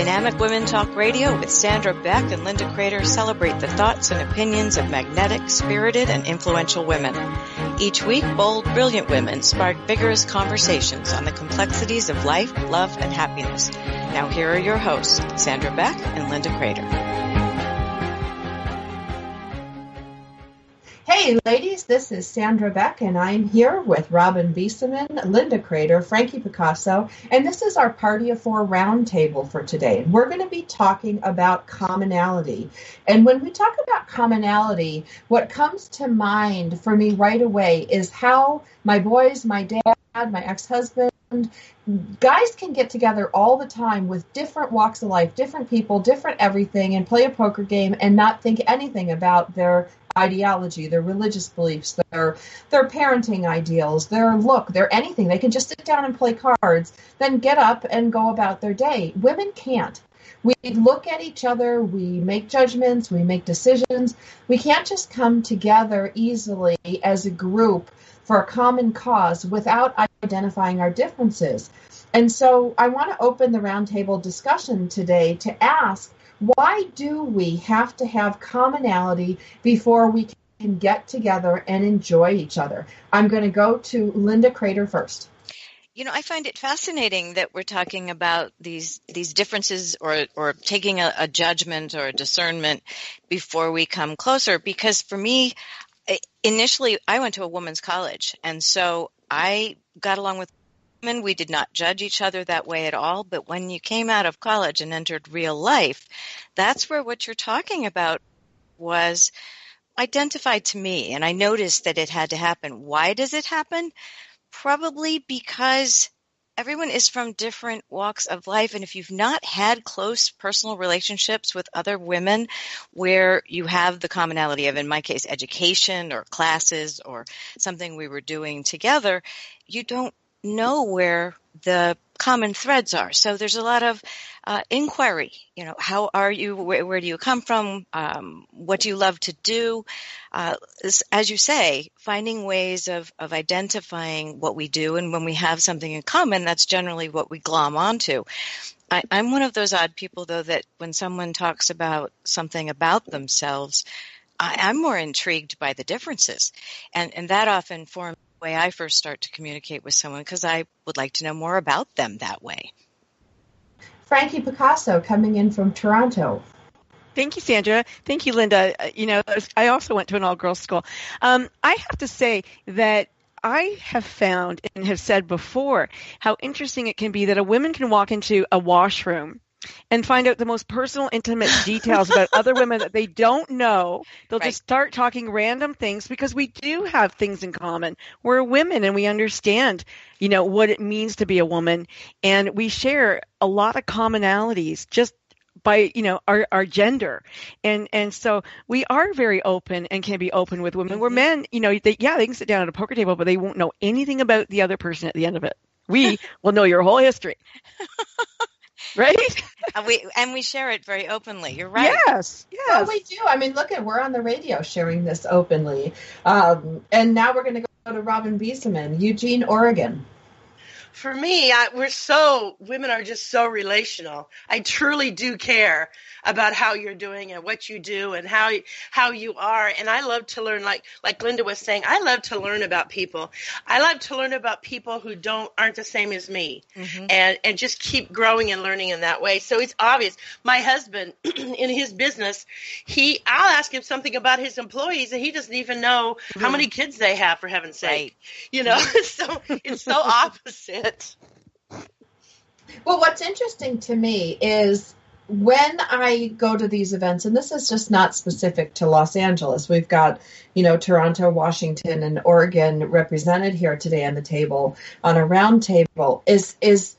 Dynamic Women Talk Radio with Sandra Beck and Linda Kreter celebrate the thoughts and opinions of magnetic, spirited, and influential women. Each week, bold, brilliant women spark vigorous conversations on the complexities of life, love, and happiness. Now here are your hosts, Sandra Beck and Linda Kreter. Hey ladies, this is Sandra Beck and I'm here with Robyn Beseman, Linda Kreter, Frankie Picasso, and this is our Party of Four roundtable for today. We're going to be talking about commonality. And when we talk about commonality, what comes to mind for me right away is how my boys, my dad, my ex-husband, guys can get together all the time with different walks of life, different people, different everything, and play a poker game and not think anything about their ideology, their religious beliefs, their parenting ideals, their look, their anything. They can just sit down and play cards, then get up and go about their day. Women can't. We look at each other, we make judgments, we make decisions. We can't just come together easily as a group for a common cause without identifying our differences. And so I want to open the roundtable discussion today to ask, why do we have to have commonality before we can get together and enjoy each other? I'm going to go to Linda Kreter first. You know, I find it fascinating that we're talking about these differences or taking a judgment or a discernment before we come closer, because for me, initially I went to a women's college, and so I got along with women. We did not judge each other that way at all, but when you came out of college and entered real life, that's where what you're talking about was identified to me, and I noticed that it had to happen. Why does it happen? Probably because everyone is from different walks of life, and if you've not had close personal relationships with other women where you have the commonality of, in my case, education or classes or something we were doing together, you don't know where the common threads are. So there's a lot of inquiry. You know, how are you? Where do you come from? What do you love to do? As you say, finding ways of identifying what we do, and when we have something in common, that's generally what we glom onto. I'm one of those odd people, though, that when someone talks about something about themselves, I'm more intrigued by the differences, and that often forms way I first start to communicate with someone, because I would like to know more about them that way. Frankie Picasso coming in from Toronto. Thank you, Sandra. Thank you, Linda. You know, I also went to an all-girls school. I have to say that I have found and have said before how interesting it can be that a woman can walk into a washroom and find out the most personal, intimate details about other women that they don't know. They'll just start talking random things because we do have things in common. We're women and we understand, you know, what it means to be a woman. And we share a lot of commonalities just by, you know, our gender. And so we are very open and can be open with women. Where men, you know, they can sit down at a poker table, but they won't know anything about the other person at the end of it. We will know your whole history. Right? And we share it very openly. You're right. Yes. Well, we do. I mean, we're on the radio sharing this openly. And now we're going to go to Robyn Beseman, Eugene, Oregon. For me, women are just so relational. I truly do care about how you're doing and what you do and how you are. And I love to learn, like Linda was saying, I love to learn about people. I love to learn about people who aren't the same as me, and just keep growing and learning in that way. So it's obvious. My husband, in his business, I'll ask him something about his employees and he doesn't even know how many kids they have, for heaven's sake. You know, so it's so opposite. Well, what's interesting to me is when I go to these events, and this is just not specific to Los Angeles, we've got, you know, Toronto, Washington, and Oregon represented here today on the table, on a round table, is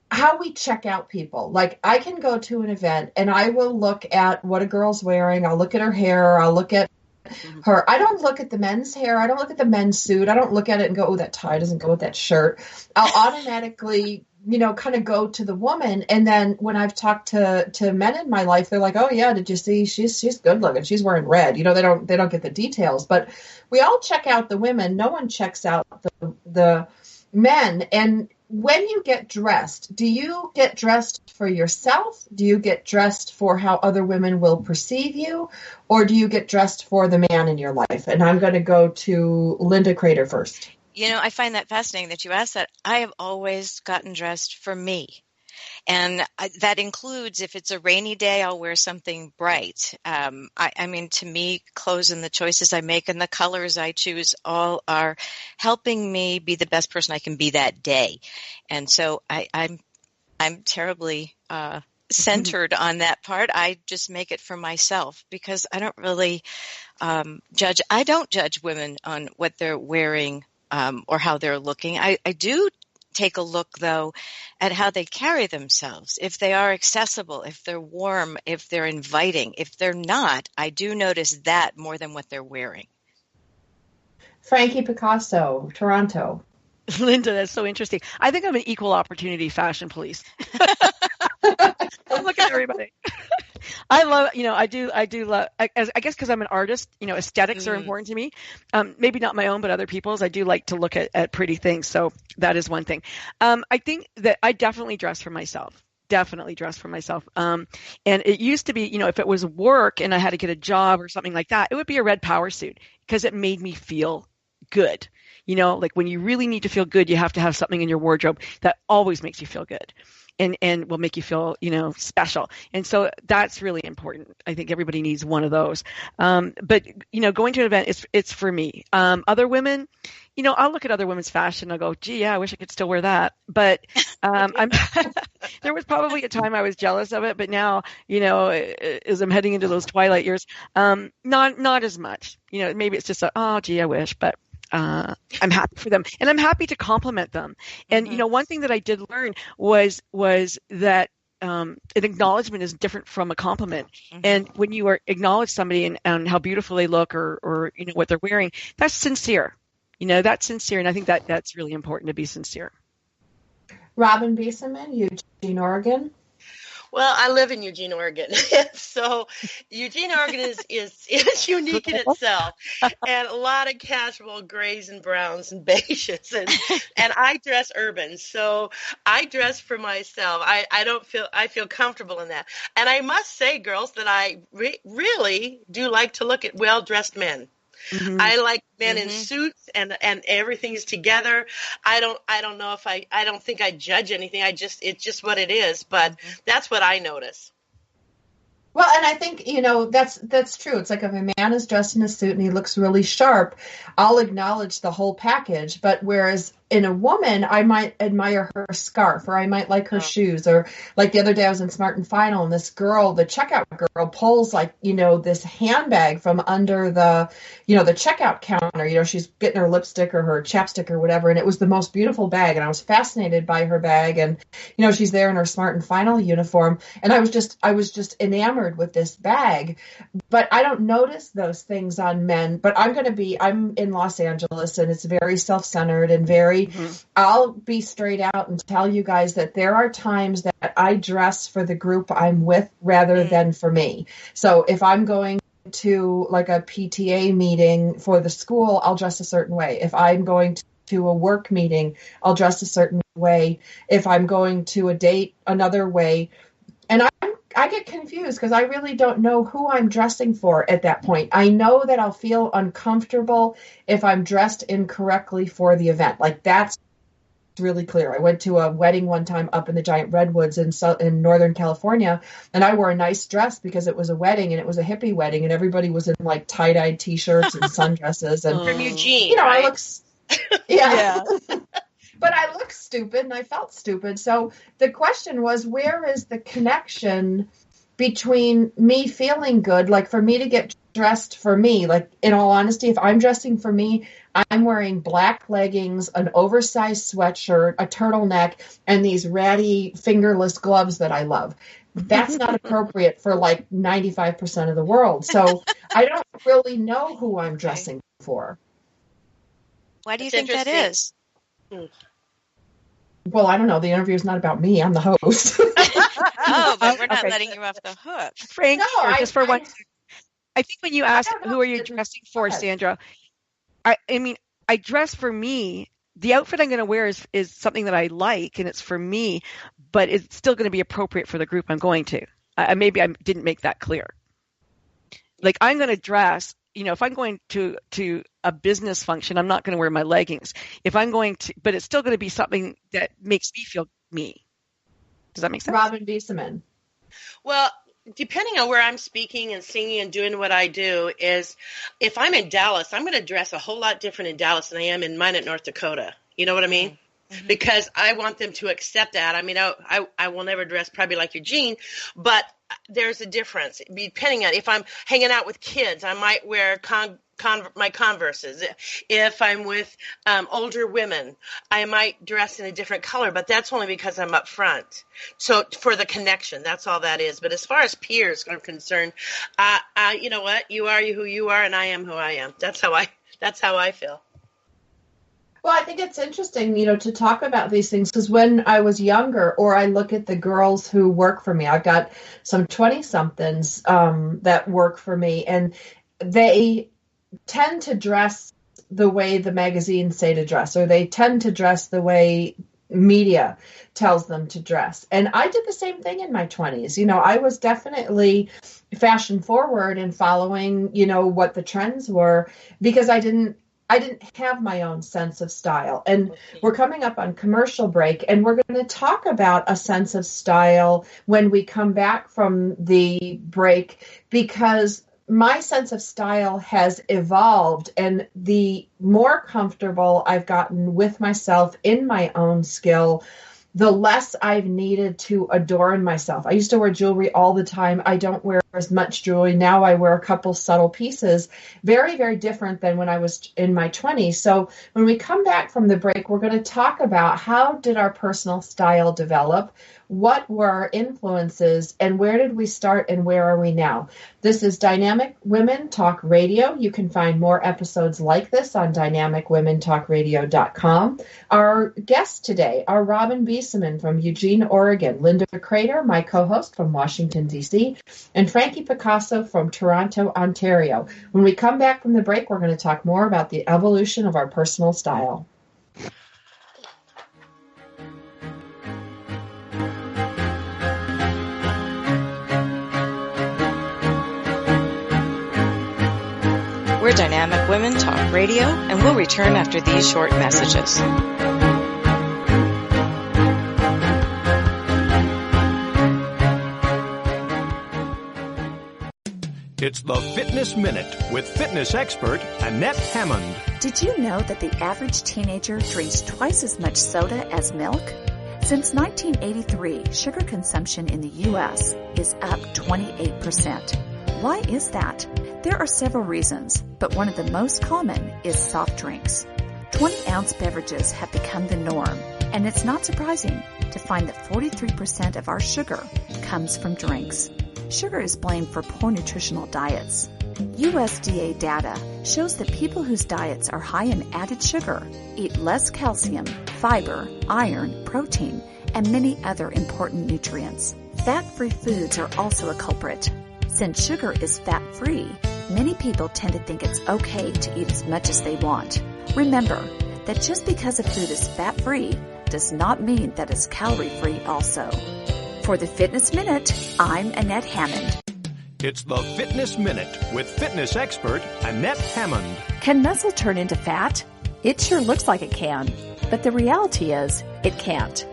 how we check out people. Like, I can go to an event and I will look at what a girl's wearing, I'll look at her hair, I'll look at her. I don't look at the men's hair. I don't look at the men's suit. I don't look at it and go, oh, that tie doesn't go with that shirt. I'll automatically, you know, kind of go to the woman. And then when I've talked to men in my life, they're like, oh yeah, did you see? She's good looking. She's wearing red. You know, they don't get the details, but we all check out the women. No one checks out the men. And when you get dressed, do you get dressed for yourself? Do you get dressed for how other women will perceive you? Or do you get dressed for the man in your life? And I'm going to go to Linda Kreter first. I find that fascinating that you asked that. I have always gotten dressed for me. And that includes, if it's a rainy day, I'll wear something bright. I mean, to me, clothes and the choices I make and the colors I choose all are helping me be the best person I can be that day. And so I'm terribly centered on that part. I just make it for myself because I don't really judge. I don't judge women on what they're wearing or how they're looking. I do take a look, though, at how they carry themselves. If they are accessible, if they're warm, if they're inviting. If they're not, I do notice that more than what they're wearing. Frankie Picasso, Toronto. Linda, that's so interesting. I think I'm an equal opportunity fashion police. I'm looking at everybody. I love, I do love, I guess because I'm an artist, aesthetics are important to me. Maybe not my own, but other people's. I do like to look at pretty things. So that is one thing. I think that I definitely dress for myself. And it used to be, if it was work and I had to get a job or something like that, it would be a red power suit because it made me feel good. Like when you really need to feel good, you have to have something in your wardrobe that always makes you feel good. And will make you feel, special. And so that's really important. I think everybody needs one of those. But, going to an event, it's for me. Other women, I'll look at other women's fashion. I'll go, gee, yeah, I wish I could still wear that. But there was probably a time I was jealous of it. But now, as I'm heading into those twilight years, not as much. Maybe it's just oh, gee, I wish. But I'm happy for them, and I'm happy to compliment them. And one thing that I did learn was that an acknowledgement is different from a compliment. And when you acknowledge somebody and how beautiful they look, or what they're wearing, that's sincere. That's sincere, and I think that's really important to be sincere. Robyn Beseman, Eugene, Oregon. Well, I live in Eugene, Oregon, so Eugene, Oregon is unique in itself, and a lot of casual grays and browns and beiges, and I dress urban, so I dress for myself. I feel comfortable in that, and I must say, girls, that I really do like to look at well-dressed men. I like men in suits and everything's together. I don't know if I don't think I judge anything. It's just what it is, but that's what I notice. Well, and I think, that's true. It's like if a man is dressed in a suit and he looks really sharp, I'll acknowledge the whole package. But whereas in a woman, I might admire her scarf, or I might like her shoes, or like the other day I was in Smart and Final, and this girl, the checkout girl, pulls this handbag from under the checkout counter. She's getting her lipstick or her chapstick or whatever, and it was the most beautiful bag. And I was fascinated by her bag, and she's there in her Smart and Final uniform, and I was just enamored with this bag. But I don't notice those things on men. But I'm in Los Angeles, and it's very self-centered and very, I'll be straight out and tell you guys that there are times that I dress for the group I'm with rather than for me. So if I'm going to like a PTA meeting for the school, I'll dress a certain way. If I'm going to a work meeting, I'll dress a certain way. If I'm going to a date, another way. And I get confused because I really don't know who I'm dressing for at that point. I know that I'll feel uncomfortable if I'm dressed incorrectly for the event. Like, that's really clear. I went to a wedding one time up in the giant redwoods in Northern California, and I wore a nice dress because it was a wedding, and it was a hippie wedding, and everybody was in like tie-dyed t-shirts and sundresses. And from Eugene, right? I look, yeah. But I looked stupid and I felt stupid. So the question was, where is the connection between me feeling good, like for me to get dressed for me? Like, in all honesty, if I'm dressing for me, I'm wearing black leggings, an oversized sweatshirt, a turtleneck, and these ratty fingerless gloves that I love. That's not appropriate for like 95% of the world. So I don't really know who I'm dressing for. Why do you think that is? Well, I don't know. The interview is not about me. I'm the host. Oh, but we're not letting you off the hook. Frank, just for one second. I think when you ask who are you dressing for, Sandra, I mean, I dress for me the outfit I'm going to wear is something that I like and it's for me, but it's still going to be appropriate for the group I'm going to. Maybe I didn't make that clear. Like I'm going to dress, if I'm going to a business function, I'm not going to wear my leggings. If I'm going to, but it's still going to be something that makes me feel me. Does that make sense? Robyn Beseman. Well, depending on where I'm speaking and singing and doing what I do is if I'm in Dallas, I'm going to dress a whole lot different in Dallas than I am in Minot, North Dakota. You know what I mean? Mm-hmm. Because I want them to accept that. I mean, I will never dress probably like Eugene, but there's a difference. Depending on if I'm hanging out with kids, I might wear my Converses. If I'm with older women, I might dress in a different color, but that's only because I'm up front. So for the connection, that's all that is. But as far as peers are concerned, you know what? You are who you are, and I am who I am. That's how I feel. Well, I think it's interesting, to talk about these things because when I was younger, or I look at the girls who work for me, I've got some 20-somethings that work for me, and they tend to dress the way the magazines say to dress, or they tend to dress the way media tells them to dress. And I did the same thing in my 20s. I was definitely fashion forward and following, what the trends were because I didn't have my own sense of style. And we're coming up on commercial break, and we're going to talk about a sense of style when we come back from the break, because my sense of style has evolved, and the more comfortable I've gotten with myself in my own skill, the less I've needed to adorn myself. I used to wear jewelry all the time. I don't wear as much jewelry. Now I wear a couple subtle pieces. Very, very different than when I was in my 20s. So when we come back from the break, we're going to talk about how did our personal style develop? What were our influences, and where did we start, and where are we now? This is Dynamic Women Talk Radio. You can find more episodes like this on dynamicwomentalkradio.com. Our guests today are Robyn Beseman from Eugene, Oregon, Linda Kreter, my co-host from Washington, D.C., and Frankie Picasso from Toronto, Ontario. When we come back from the break, we're going to talk more about the evolution of our personal style. We're Dynamic Women Talk Radio, and we'll return after these short messages. It's the Fitness Minute with fitness expert Annette Hammond. Did you know that the average teenager drinks twice as much soda as milk? Since 1983, sugar consumption in the U.S. is up 28%. Why is that? There are several reasons, but one of the most common is soft drinks. 20-ounce beverages have become the norm, and it's not surprising to find that 43% of our sugar comes from drinks. Sugar is blamed for poor nutritional diets. USDA data shows that people whose diets are high in added sugar eat less calcium, fiber, iron, protein, and many other important nutrients. Fat-free foods are also a culprit. Since sugar is fat-free, many people tend to think it's okay to eat as much as they want. Remember that just because a food is fat-free does not mean that it's calorie-free also. For the Fitness Minute, I'm Annette Hammond. It's the Fitness Minute with fitness expert Annette Hammond. Can muscle turn into fat? It sure looks like it can, but the reality is it can't.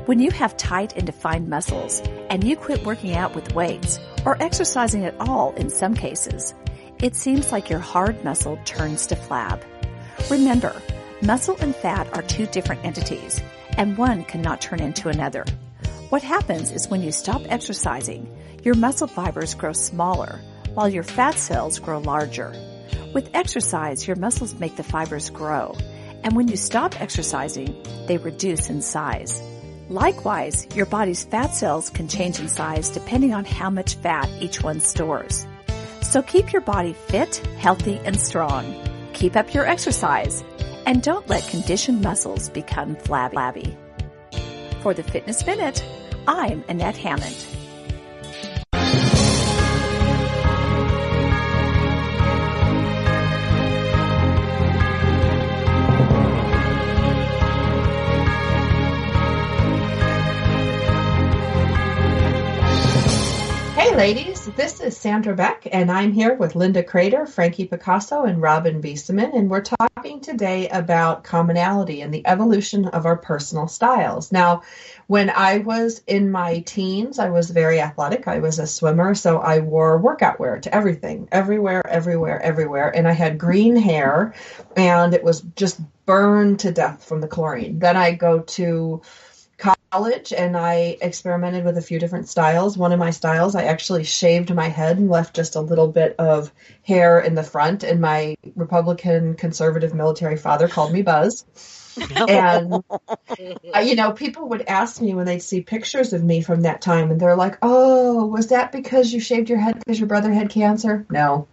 When you have tight and defined muscles and you quit working out with weights or exercising at all in some cases, it seems like your hard muscle turns to flab. Remember, muscle and fat are two different entities, and one cannot turn into another. What happens is when you stop exercising, your muscle fibers grow smaller while your fat cells grow larger. With exercise, your muscles make the fibers grow, and when you stop exercising, they reduce in size. Likewise, your body's fat cells can change in size depending on how much fat each one stores. So keep your body fit, healthy, and strong. Keep up your exercise, and don't let conditioned muscles become flabby. For the Fitness Minute, I'm Annette Hammond. ladies. This is Sandra Beck, and I'm here with Linda Kreter, Frankie Picasso, and Robyn Beseman, and we're talking today about commonality and the evolution of our personal styles. Now, when I was in my teens, I was very athletic. I was a swimmer, so I wore workout wear to everything, everywhere, and I had green hair, and it was just burned to death from the chlorine. Then I go to college and I experimented with a few different styles. One of my styles, I actually shaved my head and left just a little bit of hair in the front, and my Republican conservative military father called me Buzz. And, people would ask me when they'd see pictures of me from that time, and they're like, oh, was that because you shaved your head because your brother had cancer? No.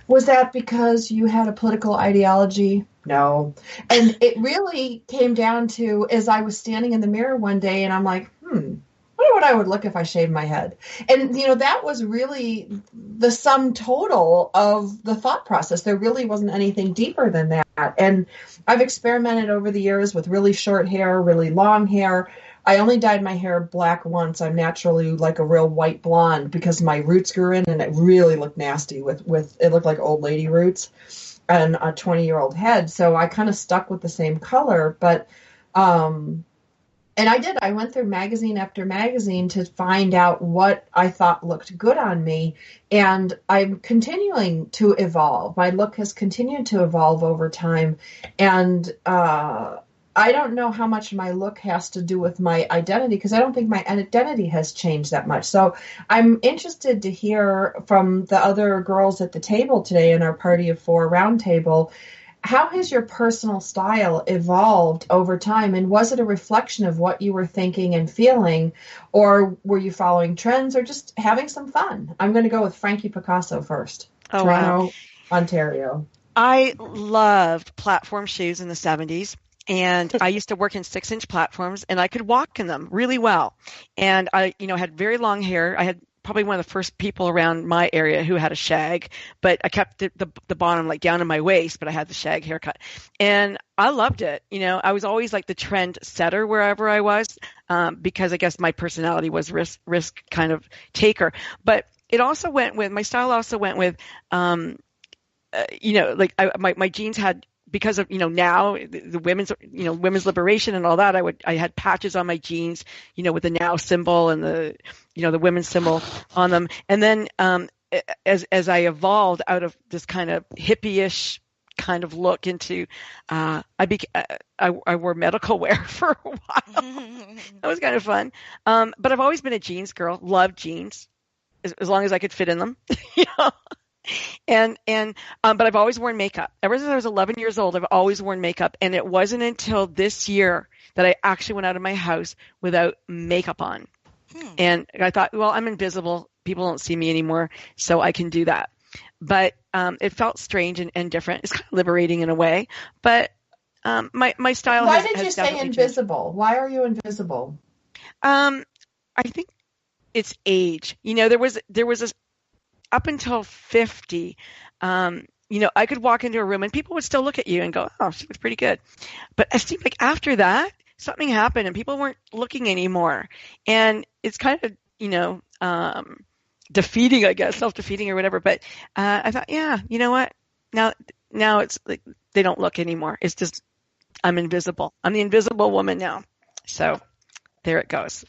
Was that because you had a political ideology? No. And it really came down to, as I was standing in the mirror one day and I'm like, I wonder what I would look if I shaved my head. And, that was really the sum total of the thought process. There really wasn't anything deeper than that. And I've experimented over the years with really short hair, really long hair. I only dyed my hair black once. I'm naturally like a real white blonde because my roots grew in and it really looked nasty with it looked like old lady roots and a 20-year-old head. So I kind of stuck with the same color, but, and I went through magazine after magazine to find out what I thought looked good on me. And I'm continuing to evolve. My look has continued to evolve over time. And, I don't know how much my look has to do with my identity, because I don't think my identity has changed that much. So I'm interested to hear from the other girls at the table today in our Party of Four roundtable. How has your personal style evolved over time? And was it a reflection of what you were thinking and feeling, or were you following trends or just having some fun? I'm going to go with Frankie Picasso first. Oh, Toronto, wow. Ontario. I loved platform shoes in the 70s. And I used to work in 6-inch platforms, and I could walk in them really well. And I, had very long hair. I had probably one of the first people around my area who had a shag, but I kept the bottom like down to my waist, but I had the shag haircut. And I loved it. I was always like the trend setter wherever I was, because I guess my personality was risk kind of taker. But it also went with, my style also went with, my jeans had, because of, now the women's liberation and all that, I had patches on my jeans, with the now symbol and the women's symbol on them. And then, as I evolved out of this kind of hippie-ish kind of look into, I wore medical wear for a while. That was kind of fun. But I've always been a jeans girl, loved jeans as long as I could fit in them, but I've always worn makeup. Ever since I was 11 years old, I've always worn makeup. And it wasn't until this year that I actually went out of my house without makeup on. And I thought, well, I'm invisible. People don't see me anymore, so I can do that. But it felt strange and different. It's kind of liberating in a way. But my style Why has did you say definitely invisible? changed. Why are you invisible? I think it's age. There was a up until 50, I could walk into a room and people would still look at you and go, oh, she looks pretty good. But it seemed like after that, something happened and people weren't looking anymore. And it's kind of, defeating, I guess, self-defeating or whatever. But I thought, yeah, you know what? Now it's like they don't look anymore. It's just I'm invisible. I'm the invisible woman now. So there it goes.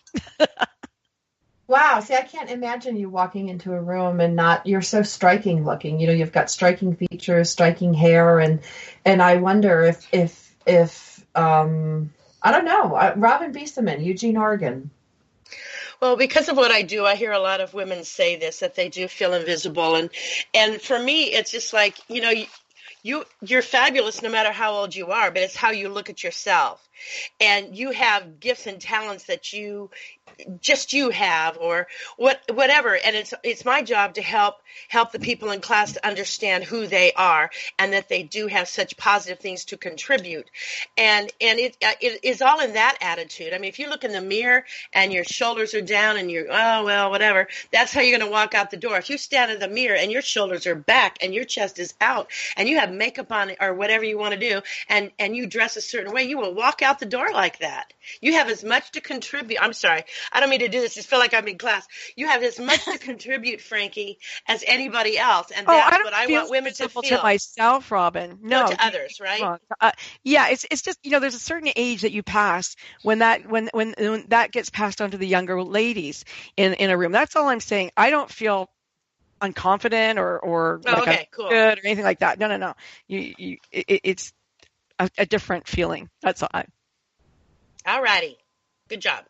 Wow. See, I can't imagine you walking into a room and you're so striking looking. You've got striking features, striking hair. And I wonder if I don't know, Robyn Beseman, Eugene, Oregon. Well, because of what I do, I hear a lot of women say this, that they do feel invisible. And for me, it's just like, you're fabulous no matter how old you are, but it's how you look at yourself. And you have gifts and talents that you have, or whatever. And it's my job to help the people in class to understand who they are and that they do have such positive things to contribute. And it is all in that attitude. I mean, if you look in the mirror and your shoulders are down and you're, oh, well, whatever, that's how you're going to walk out the door. If you stand in the mirror and your shoulders are back and your chest is out and you have makeup on or whatever you want to do and you dress a certain way, you will walk out the door like that. You have as much to contribute. I'm sorry. I don't mean to do this. I just feel like I'm in class. You have as much to contribute, Frankie, as anybody else. And Oh, I that's don't what I feel want women to invisible feel. to myself, Robyn. No, No, to others, right? wrong. Yeah, it's just, there's a certain age that you pass when that gets passed on to the younger ladies in a room. That's all I'm saying. I don't feel unconfident or like I'm Cool. good or anything like that. No. It's a different feeling. That's all. All righty. Good job.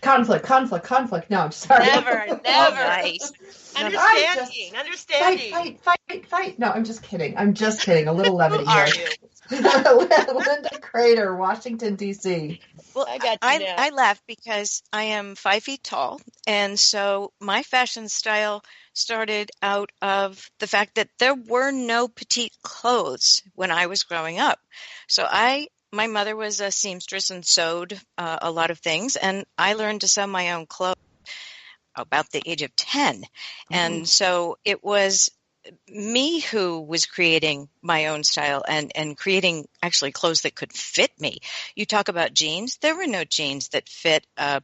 Conflict. No, I'm sorry. Never. Nice. Understanding. Fight. No, I'm just kidding. A little levity Who are here. you? Linda Kreter, Washington, D.C. Well, I got you now. I laugh because I am 5 feet tall, and so my fashion style started out of the fact that there were no petite clothes when I was growing up. So my mother was a seamstress and sewed a lot of things, and I learned to sew my own clothes about the age of 10. And so it was me who was creating my own style and creating actually clothes that could fit me. You talk about jeans. There were no jeans that fit a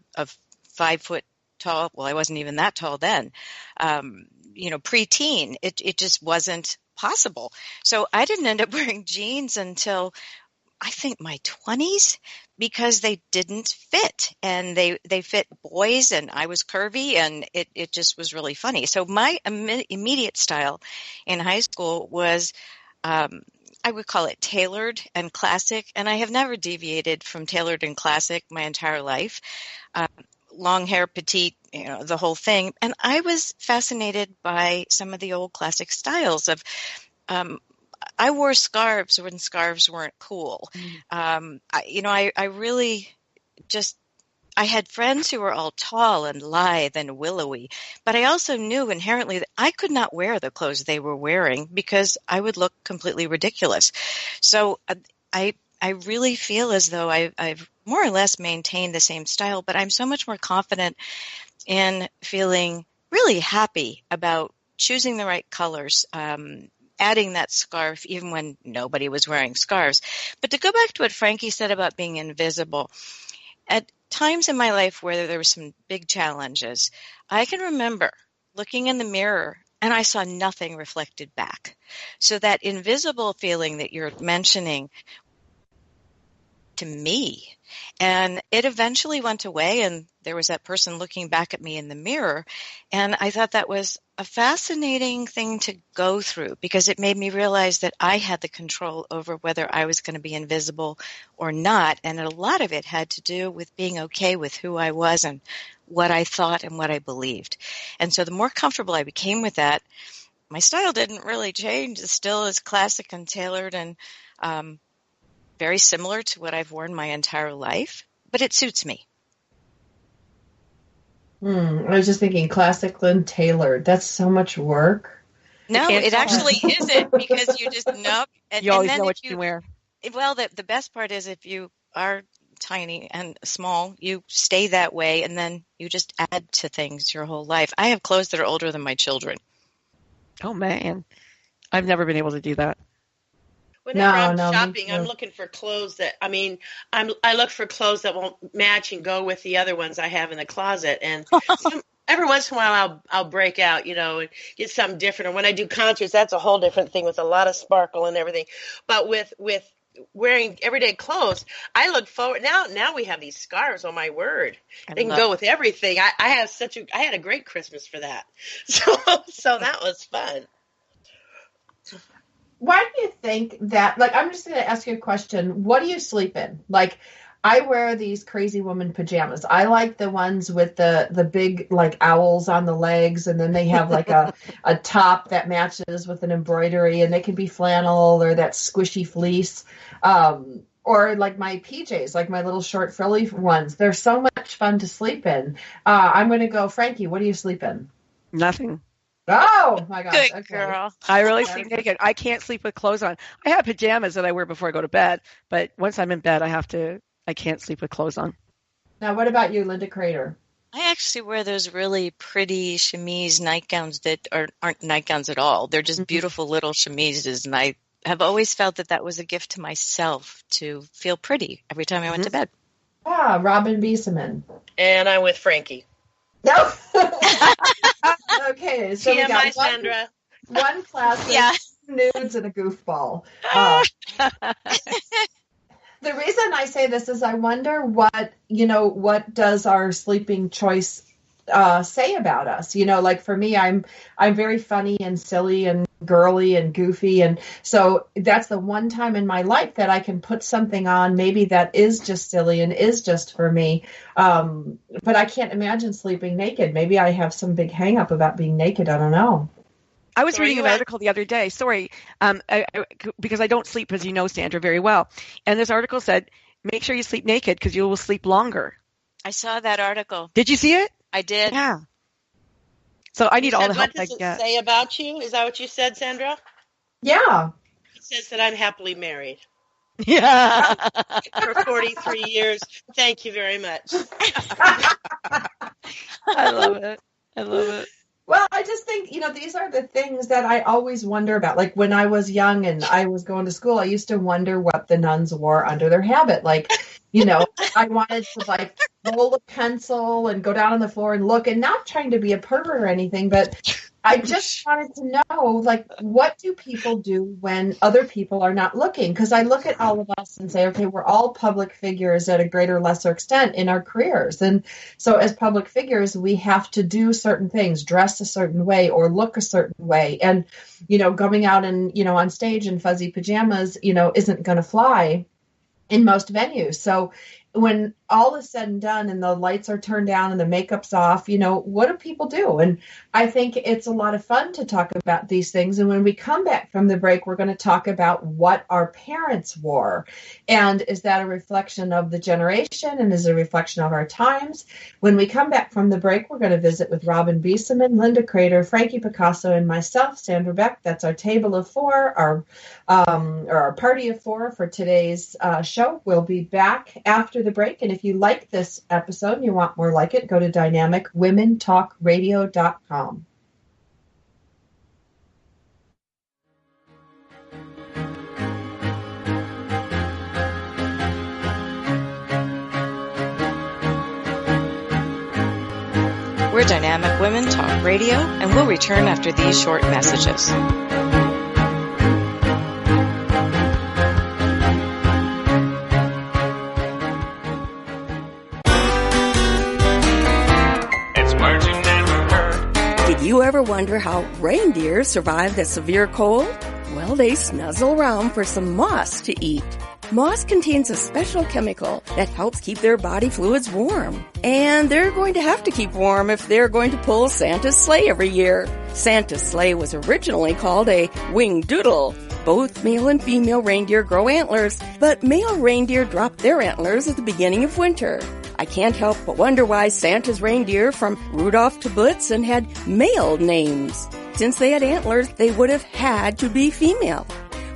5 foot tall. Well, I wasn't even that tall then. Preteen, it just wasn't possible. So I didn't end up wearing jeans until I think my 20s because they didn't fit, and they fit boys, and I was curvy, and it just was really funny. So my immediate style in high school was, I would call it tailored and classic, and I have never deviated from tailored and classic my entire life. Long hair, petite, the whole thing. And I was fascinated by some of the old classic styles of, I wore scarves when scarves weren't cool. I really just, I had friends who were all tall and lithe and willowy, but I also knew inherently that I could not wear the clothes they were wearing because I would look completely ridiculous. So I really feel as though I've more or less maintained the same style, but I'm so much more confident in feeling really happy about choosing the right colors, adding that scarf even when nobody was wearing scarves. But to go back to what Frankie said about being invisible, at times in my life where there were some big challenges, I can remember looking in the mirror and I saw nothing reflected back. So that invisible feeling that you're mentioning to me, and it eventually went away, and there was that person looking back at me in the mirror, and I thought that was a fascinating thing to go through because it made me realize that I had the control over whether I was going to be invisible or not, and a lot of it had to do with being okay with who I was and what I thought and what I believed. And so the more comfortable I became with that, my style didn't really change. It's still as classic and tailored and very similar to what I've worn my entire life, but it suits me. I was just thinking classic and tailored. That's so much work. No, it actually isn't because you just know. And, you always and then know what you can wear. Well, the best part is if you are tiny and small, you stay that way, and then you just add to things your whole life. I have clothes that are older than my children. Oh, man. I've never been able to do that. Whenever I'm shopping, I'm looking for clothes that, I look for clothes that won't match and go with the other ones I have in the closet. And every once in a while I'll break out, and get something different. And when I do concerts, that's a whole different thing with a lot of sparkle and everything. But with wearing everyday clothes, I look forward. Now we have these scarves, oh my word. They can go with everything. I had a great Christmas for that. So that was fun. Why do you think that, I'm just going to ask you a question. What do you sleep in? I wear these crazy woman pajamas. I like the ones with the big, owls on the legs, and then they have, a top that matches with an embroidery, and they can be flannel or that squishy fleece. Or my PJs, my little short frilly ones. They're so much fun to sleep in. I'm going to go, Frankie, what do you sleep in? Nothing. Oh, my gosh. Good girl. I really sleep naked. I can't sleep with clothes on. I have pajamas that I wear before I go to bed, but once I'm in bed, I can't sleep with clothes on. Now, what about you, Linda Kreter? I actually wear those really pretty chemise nightgowns that aren't nightgowns at all. They're just beautiful little chemises, and I have always felt that was a gift to myself to feel pretty every time I went to bed. Yeah, Robyn Beseman. And I'm with Frankie. No. Okay, so we got Sandra. One classic, Yeah. nudes, and a goofball. The reason I say this is I wonder what does our sleeping choice say about us? Like for me, I'm very funny and silly and girly and goofy, and so that's the one time in my life that I can put something on maybe that is just silly and is just for me. But I can't imagine sleeping naked. Maybe I have some big hang up about being naked. I don't know. I was reading an article the other day. Sorry, because I don't sleep, as you know, Sandra, very well. And this article said, make sure you sleep naked because you will sleep longer. I saw that article. Did you see it? I did. Yeah. So I need all the help I get. What get. does it say about you? Is that what you said, Sandra? Yeah. It says that I'm happily married. Yeah. For 43 years. Thank you very much. I love it. I love it. Well, I just think, these are the things that I always wonder about. Like when I was young and I was going to school, I used to wonder what the nuns wore under their habit. Like, I wanted to roll a pencil and go down on the floor and look, and not trying to be a pervert or anything, but I just wanted to know, what do people do when other people are not looking? Because I look at all of us and say, okay, we're all public figures at a greater or lesser extent in our careers. And so as public figures, we have to do certain things, dress a certain way or look a certain way. And, going out and, on stage in fuzzy pajamas, isn't going to fly in most venues. So when all is said and done and the lights are turned down and the makeup's off, what do people do? And I think it's a lot of fun to talk about these things. And when we come back from the break, we're going to talk about what our parents wore. And is that a reflection of the generation and is it a reflection of our times? When we come back from the break, we're going to visit with Robyn Beseman, Linda Kreter, Frankie Picasso, and myself, Sandra Beck. That's our table of four, our party of four for today's show. We'll be back after the break. And if you like this episode and you want more like it, go to dynamicwomentalkradio.com. We're Dynamic Women Talk Radio, and we'll return after these short messages. Did you ever wonder how reindeer survive the severe cold? Well, they snuzzle around for some moss to eat. Moss contains a special chemical that helps keep their body fluids warm. And they're going to have to keep warm if they're going to pull Santa's sleigh every year. Santa's sleigh was originally called a winged doodle. Both male and female reindeer grow antlers, but male reindeer drop their antlers at the beginning of winter. I can't help but wonder why Santa's reindeer from Rudolph to Blitzen had male names. Since they had antlers, they would have had to be female.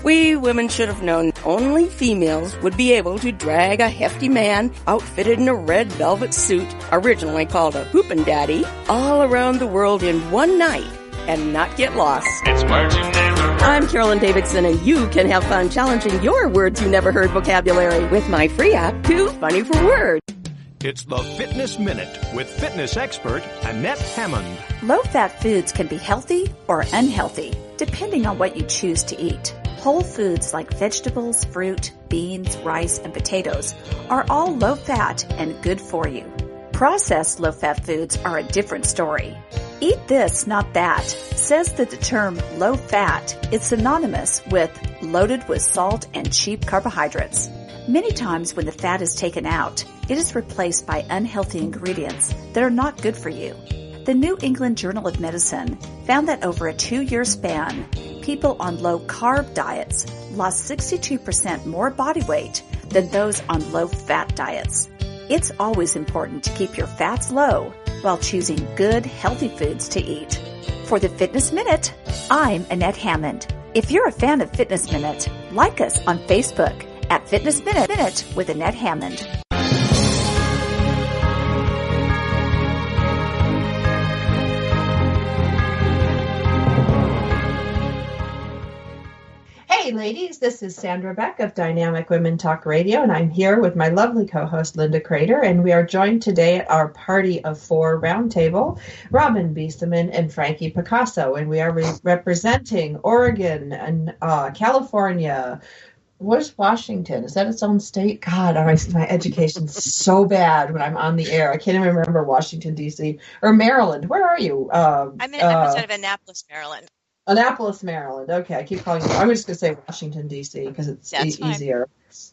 We women should have known only females would be able to drag a hefty man outfitted in a red velvet suit, originally called a whoopin' daddy, all around the world in one night and not get lost. It's words you never heard. I'm Carolyn Davidson, and you can have fun challenging your words you never heard vocabulary with my free app, Too Funny for Words. It's the Fitness Minute with fitness expert Annette Hammond. Low-fat foods can be healthy or unhealthy, depending on what you choose to eat. Whole foods like vegetables, fruit, beans, rice, and potatoes are all low-fat and good for you. Processed low-fat foods are a different story. Eat this, not that, says that the term low-fat is synonymous with loaded with salt and cheap carbohydrates. Many times when the fat is taken out, it is replaced by unhealthy ingredients that are not good for you. The New England Journal of Medicine found that over a 2-year span, people on low-carb diets lost 62% more body weight than those on low-fat diets. It's always important to keep your fats low while choosing good, healthy foods to eat. For the Fitness Minute, I'm Annette Hammond. If you're a fan of Fitness Minute, like us on Facebook at Fitness Minute with Annette Hammond. Hey ladies. This is Sandra Beck of Dynamic Women Talk Radio, and I'm here with my lovely co-host, Linda Kreter, and we are joined today at our Party of Four roundtable, Robyn Beseman and Frankie Picasso, and we are representing Oregon and California. Where's Washington? Is that its own state? God, my education's so bad when I'm on the air. I can't even remember Washington, D.C. or Maryland. Where are you? I'm outside of Annapolis, Maryland. Annapolis, Maryland. Okay, I keep calling you. I'm just going to say Washington, D.C. because it's easier.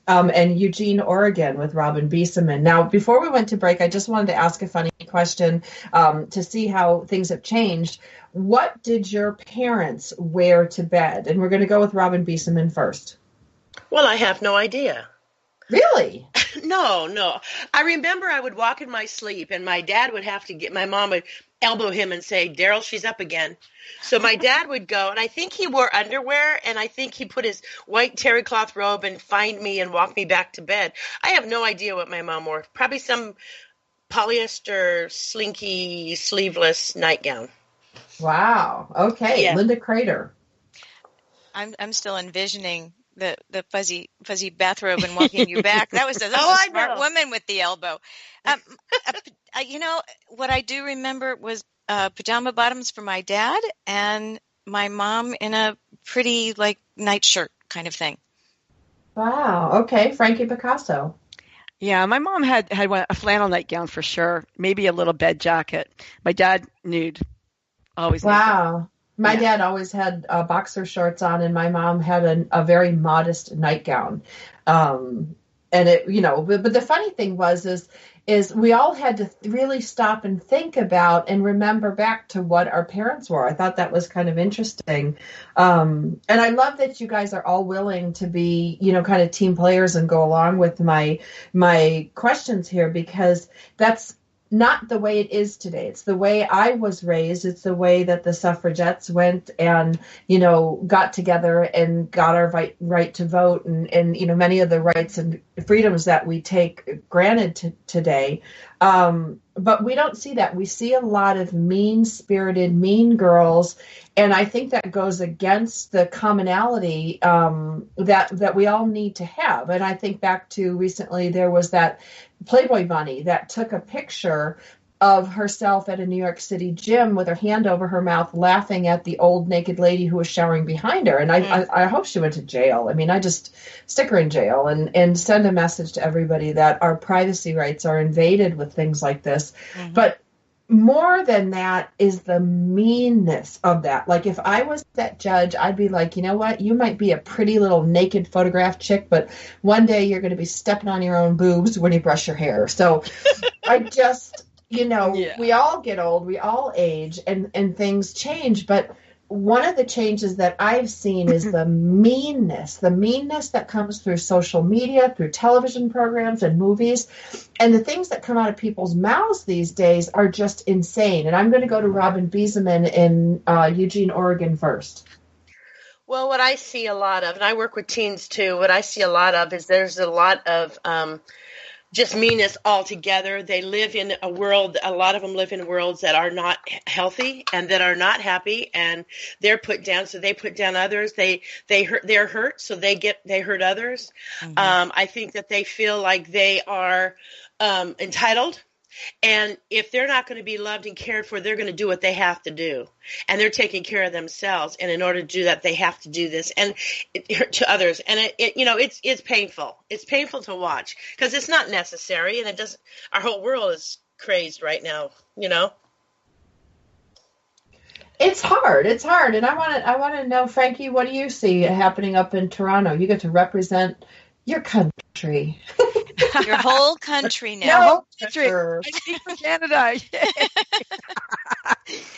And Eugene, Oregon with Robyn Beseman. Now, before we went to break, I just wanted to ask a funny question to see how things have changed. What did your parents wear to bed? And we're going to go with Robyn Beseman first. Well, I have no idea. Really? No. I remember I would walk in my sleep, and my dad would have to my mom would elbow him and say, "Daryl, she's up again." So my dad would go, and I think he wore underwear, and I think he put his white terry cloth robe and find me and walk me back to bed. I have no idea what my mom wore. Probably some polyester, slinky, sleeveless nightgown. Wow. Okay. Yeah. Linda Kreter. I'm still envisioning the fuzzy bathrobe and walking you back. That was a smart woman with the elbow. What I do remember was pajama bottoms for my dad and my mom in a pretty nightshirt kind of thing. Wow. Okay. Frankie Picasso. Yeah, my mom had a flannel nightgown for sure. Maybe a little bed jacket. My dad nude. Always nude. Wow. My dad always had boxer shorts on, and my mom had a very modest nightgown. And it, but the funny thing is we all had to really stop and think about and remember back to what our parents wore. I thought that was kind of interesting. And I love that you guys are all willing to be, kind of team players and go along with my questions here, because that's not the way it is today. It's the way I was raised. It's the way that the suffragettes went and, got together and got our right to vote and many of the rights and freedoms that we take granted today. But we don't see that. We see a lot of mean-spirited, mean girls, and I think that goes against the commonality that we all need to have. And I think back to recently, there was that Playboy bunny that took a picture of herself at a New York City gym with her hand over her mouth, laughing at the old naked lady who was showering behind her. And I hope she went to jail. I mean, I just stick her in jail and send a message to everybody that our privacy rights are invaded with things like this. Mm-hmm. But more than that is the meanness of that. Like, if I was that judge, I'd be like, you know what? You might be a pretty little naked photograph chick, but one day you're going to be stepping on your own boobs when you brush your hair. So I just... we all get old, we all age, and things change. But one of the changes that I've seen is the meanness that comes through social media, through television programs and movies. And the things that come out of people's mouths these days are just insane. And I'm going to go to Robyn Beseman in Eugene, Oregon first. Well, what I see a lot of, and I work with teens too, what I see a lot of is there's a lot of just meanness altogether. They live in a world, a lot of them live in worlds that are not healthy and that are not happy, and they're put down, so they put down others. They're hurt, so they hurt others. Mm-hmm. I think that they feel like they are entitled. And if they're not going to be loved and cared for, they're going to do what they have to do. And they're taking care of themselves. And in order to do that, they have to do this and to others. And it's painful. It's painful to watch because it's not necessary. And our whole world is crazed right now, It's hard. And I want to know, Frankie, what do you see happening up in Toronto? You get to represent your country. Your whole country now. Your whole country. I speak for Canada.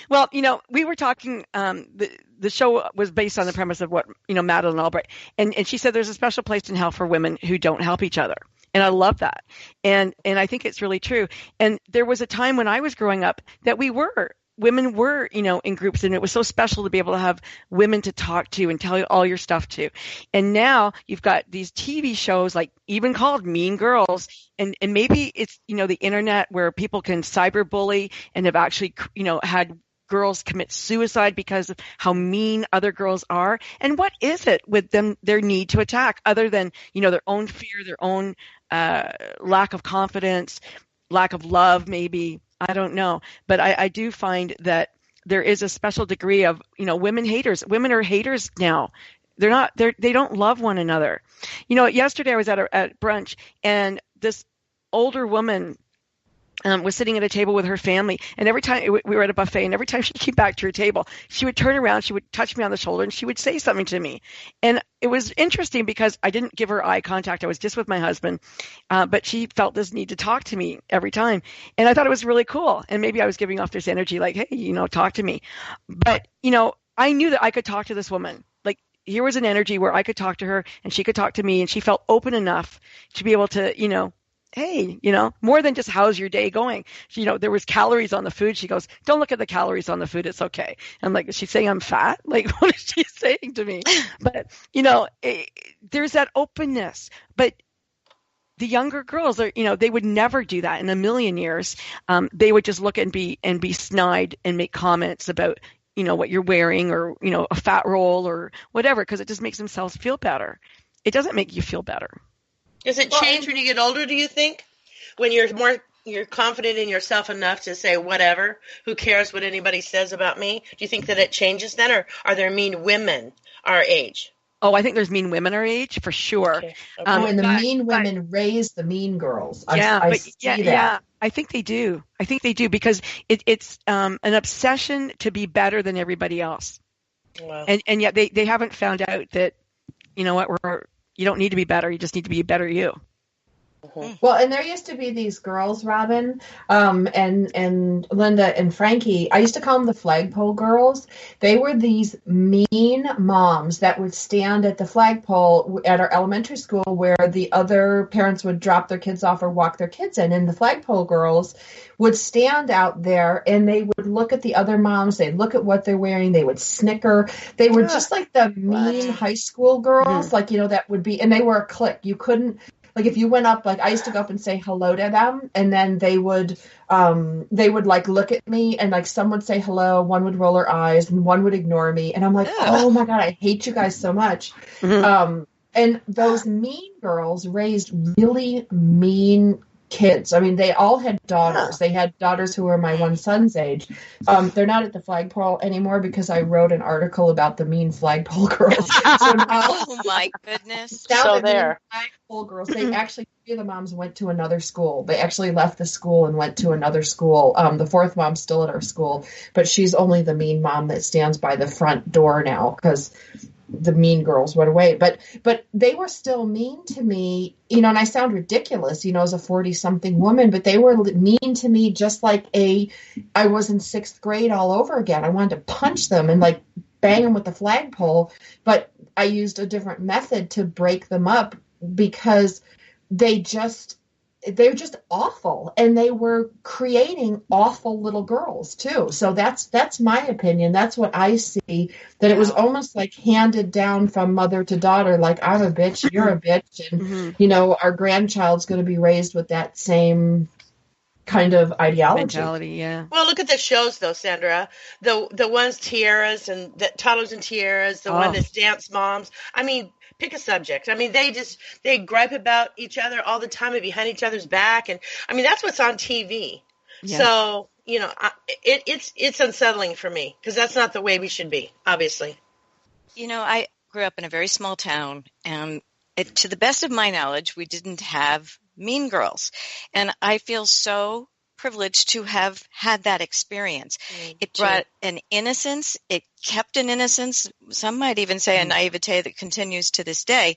Well, we were talking, the show was based on the premise of what, Madeleine Albright. And she said there's a special place in hell for women who don't help each other. And I love that. And I think it's really true. And there was a time when I was growing up that women were, in groups, and it was so special to be able to have women to talk to and tell you all your stuff to. And now you've got these TV shows like even called Mean Girls, and maybe it's, the internet where people can cyberbully and have actually, had girls commit suicide because of how mean other girls are. And what is it with them, their need to attack, other than, their own fear, their own lack of confidence, lack of love, maybe. I don't know. But I do find that there is a special degree of, women haters. Women are haters now. They don't love one another. Yesterday I was at brunch, and this older woman was sitting at a table with her family, and every time we were at a buffet, and every time she came back to her table, she would turn around, she would touch me on the shoulder, and she would say something to me. And it was interesting because I didn't give her eye contact. I was just with my husband, but she felt this need to talk to me every time. And I thought it was really cool. And maybe I was giving off this energy like, hey, talk to me. But, I knew that I could talk to this woman. Like, here was an energy where I could talk to her and she could talk to me, and she felt open enough to be able to, hey, more than just how's your day going? There was calories on the food. She goes, don't look at the calories on the food. It's okay. I'm like, is she saying I'm fat? Like, what is she saying to me? But, there's that openness. But the younger girls are, they would never do that in a million years. They would just look and be snide and make comments about, what you're wearing, or, a fat roll or whatever, because it just makes themselves feel better. It doesn't make you feel better. Does it change when you get older, do you think? When you're confident in yourself enough to say whatever, who cares what anybody says about me? Do you think that it changes then, or are there mean women our age? Oh, I think there's mean women our age, for sure. Okay. And the mean women raise the mean girls. I see that. Yeah, I think they do. Because it's an obsession to be better than everybody else. Wow. And yet they haven't found out that, you don't need to be better. You just need to be a better you. Mm-hmm. Well, and there used to be these girls, Robyn, and Linda and Frankie. I used to call them the flagpole girls. They were these mean moms that would stand at the flagpole at our elementary school where the other parents would drop their kids off or walk their kids in. And the flagpole girls would stand out there, and they would look at the other moms. They'd look at what they're wearing. They would snicker. They were just like the mean high school girls, like, that would be, and they were a clique. You couldn't, like, if you went up, like, I used to go up and say hello to them, and then they would like look at me, and like some would say hello, one would roll her eyes, and one would ignore me, and I'm like, oh my God, I hate you guys so much. Mm-hmm. And those mean girls raised really mean kids. I mean, they all had daughters. They had daughters who were my one son's age. They're not at the flagpole anymore because I wrote an article about the mean flagpole girls. So now, oh my goodness! Now the flagpole girls. They actually, three of the moms went to another school. They actually left the school and went to another school. The fourth mom's still at our school, but she's only the mean mom that stands by the front door now because the mean girls went away, but they were still mean to me, and I sound ridiculous, as a 40-something woman, but they were mean to me just like I was in sixth grade all over again. I wanted to punch them and like bang them with the flagpole, but I used a different method to break them up because they're just awful, and they were creating awful little girls too. So that's my opinion. That's what I see, that it was almost like handed down from mother to daughter, like I'm a bitch, you're a bitch, and our grandchild's going to be raised with that same kind of ideology. Mentality, yeah. Well, look at the shows though, Sandra. The ones tiaras and the toddlers and tiaras, the one that's dance moms. I mean, pick a subject. I mean, they gripe about each other all the time and behind each other's back. And I mean, that's what's on TV. Yeah. So, it's unsettling for me because that's not the way we should be, obviously. I grew up in a very small town, and to the best of my knowledge, we didn't have mean girls. And I feel so privileged to have had that experience. It brought an innocence. It kept an innocence. Some might even say a naivete that continues to this day,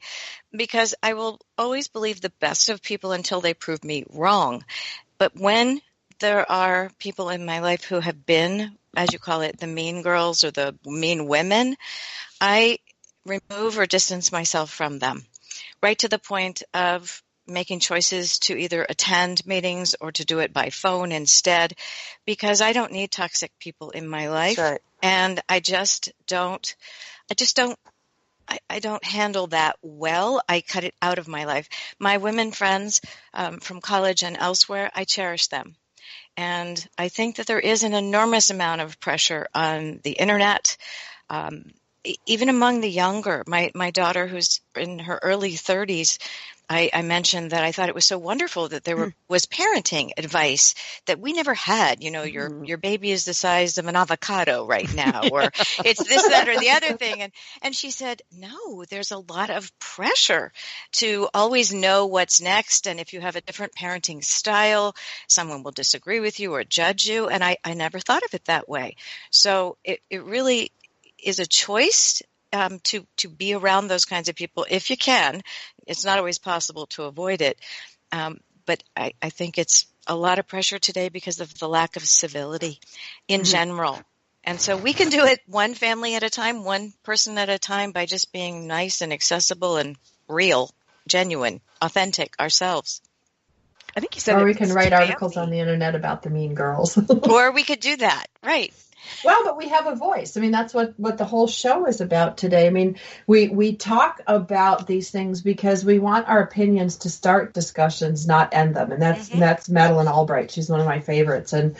because I will always believe the best of people until they prove me wrong. But when there are people in my life who have been, as you call it, the mean girls or the mean women, I remove or distance myself from them, right to the point of making choices to either attend meetings or to do it by phone instead, because I don't need toxic people in my life. Right. And I don't handle that well. I cut it out of my life. My women friends from college and elsewhere, I cherish them. And I think that there is an enormous amount of pressure on the internet, even among the younger. My daughter, who's in her early 30s, I mentioned that I thought it was so wonderful that there was parenting advice that we never had. Your baby is the size of an avocado right now, or it's this, that, or the other thing. And she said, no, there's a lot of pressure to always know what's next. And if you have a different parenting style, someone will disagree with you or judge you. And I never thought of it that way. So it really is a choice to be around those kinds of people if you can. It's not always possible to avoid it. But I think it's a lot of pressure today because of the lack of civility in general. And so we can do it one family at a time, one person at a time, by just being nice and accessible and real, genuine, authentic ourselves. I think you said or we can write articles on the internet about the mean girls. Or we could do that, right. Well, but we have a voice. I mean, that's what the whole show is about today. I mean, we talk about these things because we want our opinions to start discussions, not end them. And that's Madeleine Albright. She's one of my favorites. And,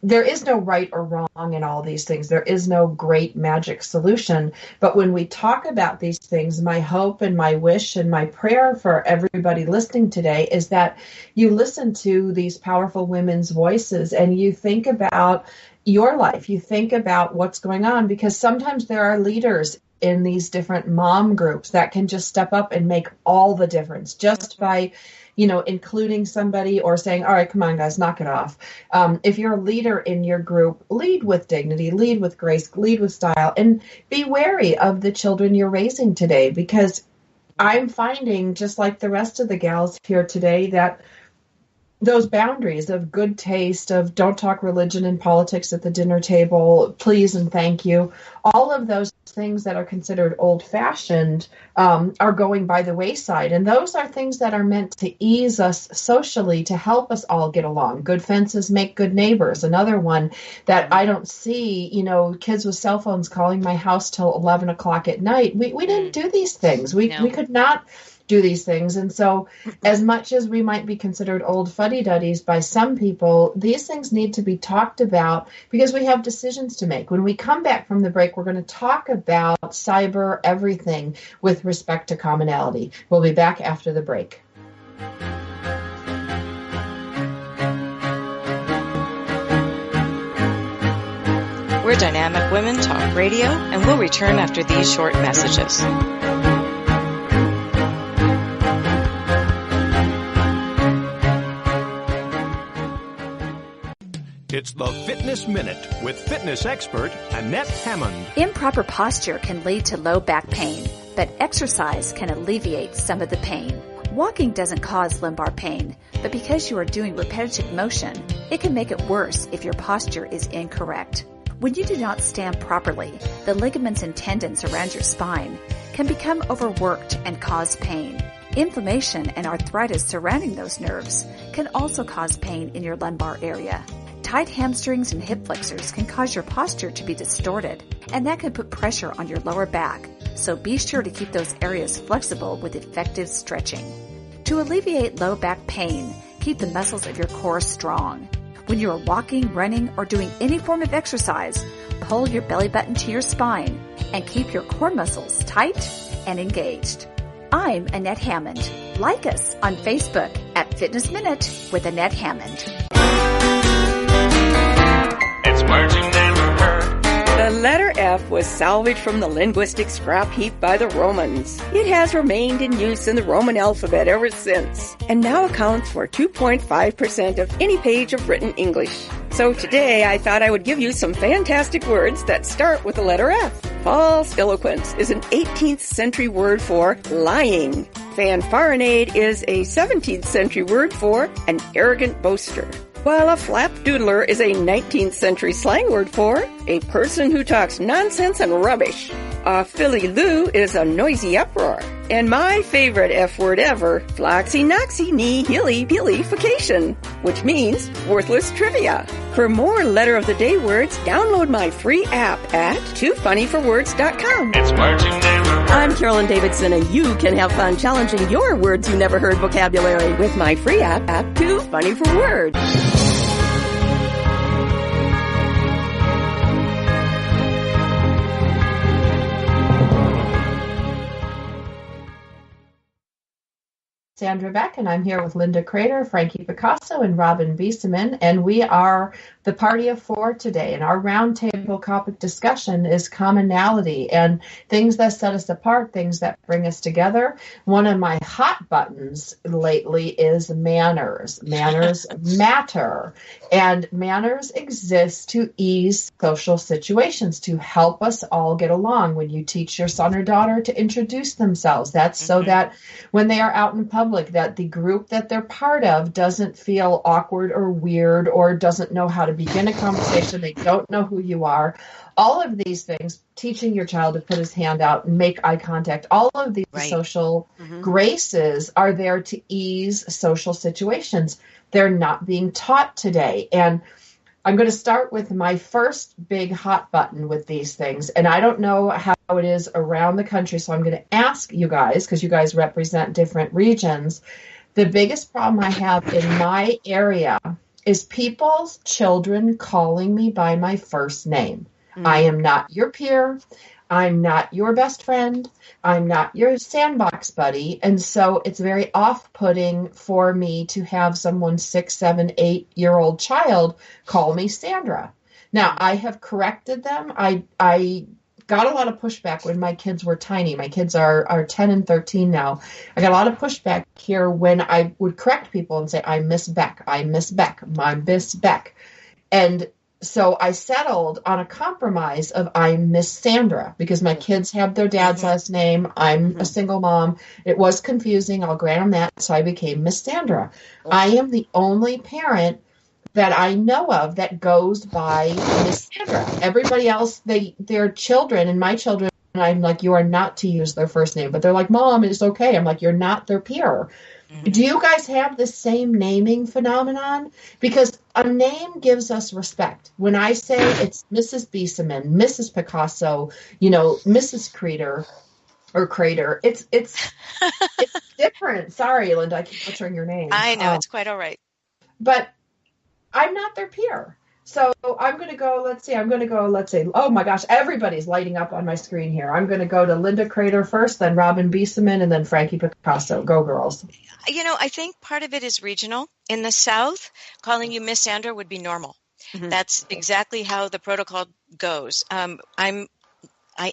there is no right or wrong in all these things. There is no great magic solution. But when we talk about these things, my hope and my wish and my prayer for everybody listening today is that you listen to these powerful women's voices and you think about your life. You think about what's going on, because sometimes there are leaders in these different mom groups that can just step up and make all the difference just by, including somebody or saying, all right, come on, guys, knock it off. If you're a leader in your group, lead with dignity, lead with grace, lead with style, and be wary of the children you're raising today, because I'm finding, just like the rest of the gals here today, that those boundaries of good taste, of don't talk religion and politics at the dinner table, please and thank you, all of those things that are considered old-fashioned are going by the wayside. And those are things that are meant to ease us socially, to help us all get along. Good fences make good neighbors. Another one that I don't see, kids with cell phones calling my house till 11 o'clock at night. We didn't do these things. We could not do these things. And so as much as we might be considered old fuddy-duddies by some people, these things need to be talked about because we have decisions to make. When we come back from the break, we're going to talk about cyber everything with respect to commonality. We'll be back after the break. We're Dynamic Women Talk Radio, and we'll return after these short messages. It's the Fitness Minute with fitness expert Annette Hammond. Improper posture can lead to low back pain, but exercise can alleviate some of the pain. Walking doesn't cause lumbar pain, but because you are doing repetitive motion, it can make it worse if your posture is incorrect. When you do not stand properly, the ligaments and tendons around your spine can become overworked and cause pain. Inflammation and arthritis surrounding those nerves can also cause pain in your lumbar area. Tight hamstrings and hip flexors can cause your posture to be distorted, and that can put pressure on your lower back. So be sure to keep those areas flexible with effective stretching. To alleviate low back pain, keep the muscles of your core strong. When you are walking, running, or doing any form of exercise, pull your belly button to your spine and keep your core muscles tight and engaged. I'm Annette Hammond. Like us on Facebook at Fitness Minute with Annette Hammond. It's words you never heard. The letter F was salvaged from the linguistic scrap heap by the Romans. It has remained in use in the Roman alphabet ever since, and now accounts for 2.5% of any page of written English. So today I thought I would give you some fantastic words that start with the letter F. False eloquence is an 18th century word for lying. Fanfaronade is a 17th century word for an arrogant boaster. While a flapdoodler is a 19th century slang word for a person who talks nonsense and rubbish. A Philly Lou is a noisy uproar. And my favorite F word ever, floxy noxy knee hilly pilification, which means worthless trivia. For more letter of the day words, download my free app at toofunnyforwords.com. It's words you never heard. I'm Carolyn Davidson, and you can have fun challenging your words you never heard vocabulary with my free app, Too Funny for Words. Sandra Beck, and I'm here with Linda Kreter, Frankie Picasso, and Robyn Beseman, and we are the party of four today. And our roundtable topic discussion is commonality and things that set us apart, things that bring us together. One of my hot buttons lately is manners. Manners matter, and manners exist to ease social situations, to help us all get along. When you teach your son or daughter to introduce themselves, that's so that when they are out in public, that the group that they're part of doesn't feel awkward or weird or doesn't know how to begin a conversation. They don't know who you are. All of these things, teaching your child to put his hand out and make eye contact, all of these social graces are there to ease social situations. They're not being taught today. And I'm going to start with my first big hot button with these things. And I don't know how it is around the country, so I'm going to ask you guys, because you guys represent different regions. The biggest problem I have in my area is people's children calling me by my first name. I am not your peer. I'm not your best friend. I'm not your sandbox buddy. And so it's very off-putting for me to have someone 6, 7, 8-year-old child call me Sandra. Now, I have corrected them. I got a lot of pushback when my kids were tiny. My kids are 10 and 13 now. I got a lot of pushback here when I would correct people and say, I miss Beck, I miss Beck, I miss Beck. And so I settled on a compromise of I miss Sandra because my kids have their dad's last name. I'm a single mom. It was confusing. I'll grant them that. So I became Miss Sandra. I am the only parent that I know of that goes by Miss Sandra. Everybody else, their children and my children, I'm like, you are not to use their first name. But they're like, Mom, it's okay. I'm like, you're not their peer. Do you guys have the same naming phenomenon? Because a name gives us respect. When I say it's Mrs. Beseman, Mrs. Picasso, Mrs. Kreter or Kreter, it's different. Sorry, Linda, I keep butchering your name. I know, it's quite all right. But I'm not their peer. So I'm going to go, let's see. Oh my gosh, everybody's lighting up on my screen here. I'm going to go to Linda Kreter first, then Robyn Beseman, and then Frankie Picasso. Go, girls. I think part of it is regional. In the South, calling you Miss Sandra would be normal. That's exactly how the protocol goes. I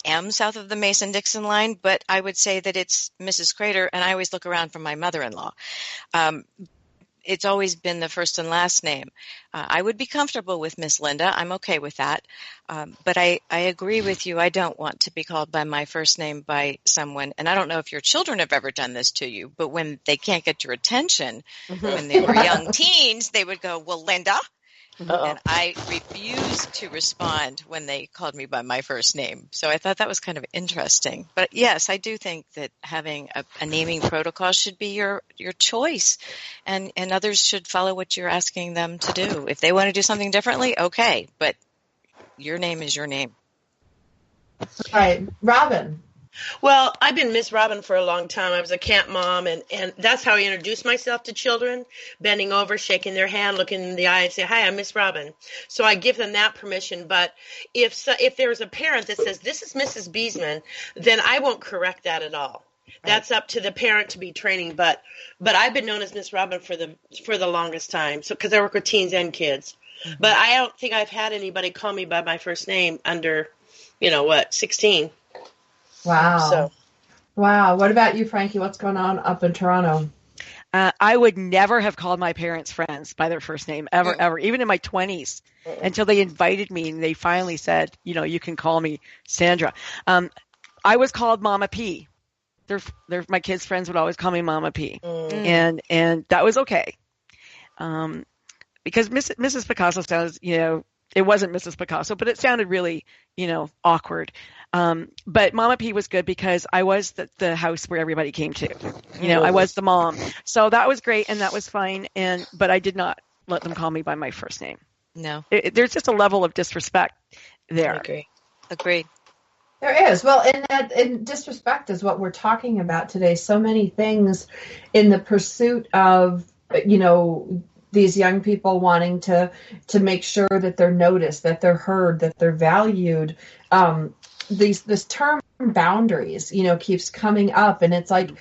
am south of the Mason-Dixon line, but I would say that it's Mrs. Kreter, and I always look around for my mother-in-law. It's always been the first and last name. I would be comfortable with Miss Linda. I'm okay with that. But I agree with you. I don't want to be called by my first name by someone. And I don't know if your children have ever done this to you, but when they can't get your attention, when they were young teens, they would go, well, Linda. And I refused to respond when they called me by my first name. So I thought that was kind of interesting. But yes, I do think that having a naming protocol should be your choice. And others should follow what you're asking them to do. If they want to do something differently, okay. But your name is your name. All right. Robyn. Well, I've been Miss Robyn for a long time. I was a camp mom, and that's how I introduce myself to children, bending over, shaking their hand, looking in the eye and say, hi, I'm Miss Robyn. So I give them that permission. But if there's a parent that says, this is Mrs. Beseman, then I won't correct that at all. That's up to the parent to be training. But I've been known as Miss Robyn for the longest time, so because I work with teens and kids. But I don't think I've had anybody call me by my first name under, 16. Wow. Wow. What about you, Frankie? What's going on up in Toronto? I would never have called my parents' friends by their first name, ever, even in my 20s, until they invited me and they finally said, you can call me Sandra. I was called Mama P. My kids' friends would always call me Mama P. And that was okay. Because Mrs. Picasso sounds, It wasn't Mrs. Picasso, but it sounded really, awkward. But Mama P was good because I was the house where everybody came to. I was the mom. So that was great and that was fine. But I did not let them call me by my first name. No. There's just a level of disrespect there. I agree. There is. Well, and disrespect is what we're talking about today. So many things in the pursuit of, these young people wanting to make sure that they're noticed, that they're heard, that they're valued. This term boundaries, keeps coming up, and it's like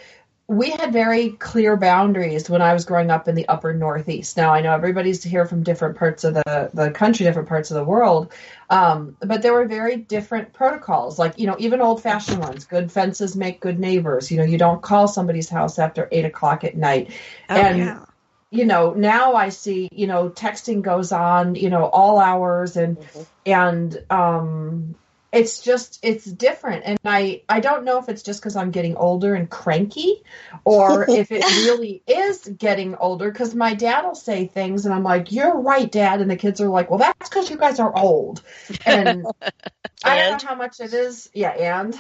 we had very clear boundaries when I was growing up in the upper Northeast. Now I know everybody's here from different parts of the country, different parts of the world, but there were very different protocols. Like even old-fashioned ones. Good fences make good neighbors. You don't call somebody's house after 8:00 at night, Yeah. Now I see, texting goes on, all hours and it's different. And I don't know if it's just because I'm getting older and cranky or if it really is getting older, because my dad will say things and I'm like, you're right, Dad. And the kids are like, well, that's because you guys are old. And I don't know how much it is. Yeah.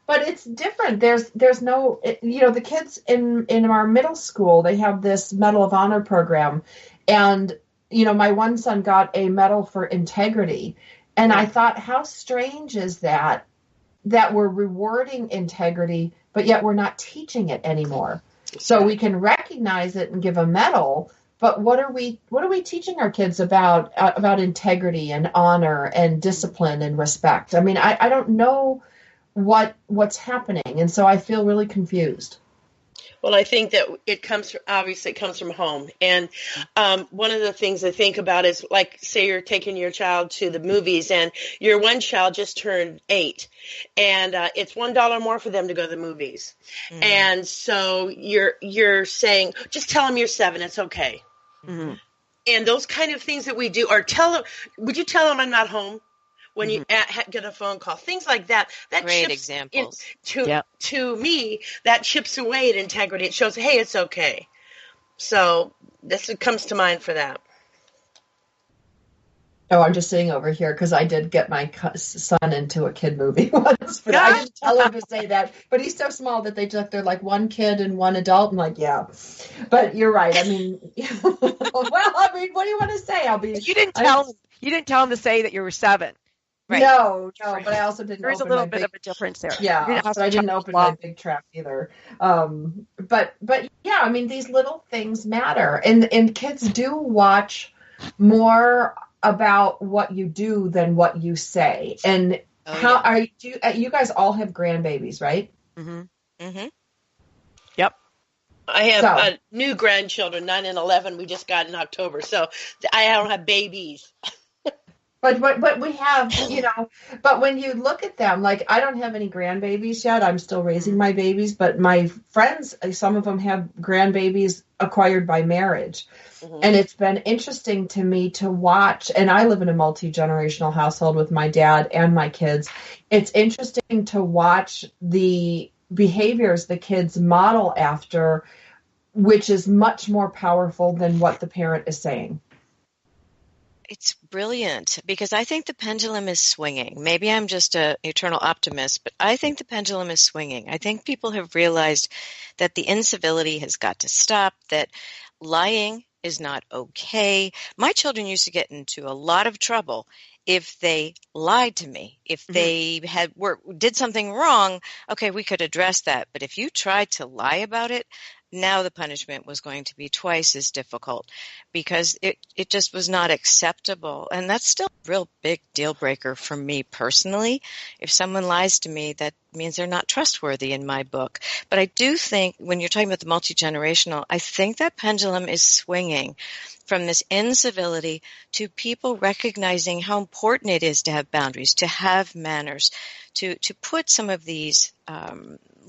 But it's different. There's no, the kids in our middle school, they have this Medal of Honor program. And, my one son got a medal for integrity. And I thought, how strange is that we're rewarding integrity, but yet we're not teaching it anymore. So we can recognize it and give a medal. But what are we teaching our kids about integrity and honor and discipline and respect? I mean, I don't know what's happening, and so I feel really confused. Well, I think that it comes from home. And one of the things I think about is, like, say you're taking your child to the movies and your one child just turned 8 and it's $1 more for them to go to the movies. Mm-hmm. And so you're saying, just tell them you're 7. It's okay. Mm-hmm. And those kind of things that we do, or would you tell them I'm not home? When you get a phone call, things like that. That great examples. To me, that chips away at integrity. It shows, hey, it's okay. So this comes to mind for that. Oh, I'm just sitting over here because I did get my son into a kid movie once, but I didn't tell him to say that. But he's so small that they're like one kid and one adult. I'm like, yeah. But you're right. I mean, what do you want to say? You didn't tell him to say that you were 7. Right. No, but I also didn't. There's a little bit of a difference there. Yeah, but I didn't open my big trap either. But yeah, I mean, these little things matter, and kids do watch more about what you do than what you say. And you guys all have grandbabies, right? Mm-hmm. Mm-hmm. Yep. I have new grandchildren, 9 and 11. We just got in October, so I don't have babies. But we have, but when you look at them, like I don't have any grandbabies yet. I'm still raising my babies, but my friends, some of them have grandbabies acquired by marriage. Mm-hmm. And it's been interesting to me to watch, and I live in a multi-generational household with my dad and my kids. It's interesting to watch the behaviors the kids model after, which is much more powerful than what the parent is saying. It's brilliant because I think the pendulum is swinging. Maybe I'm just an eternal optimist, but I think the pendulum is swinging. I think people have realized that the incivility has got to stop, that lying is not okay. My children used to get into a lot of trouble if they lied to me. If they did something wrong, okay, we could address that. But if you tried to lie about it, now the punishment was going to be twice as difficult because it just was not acceptable. And that's still a real big deal breaker for me personally. If someone lies to me, that means they're not trustworthy in my book. But I do think when you're talking about the multi-generational, I think that pendulum is swinging from this incivility to people recognizing how important it is to have boundaries, to have manners, to put some of these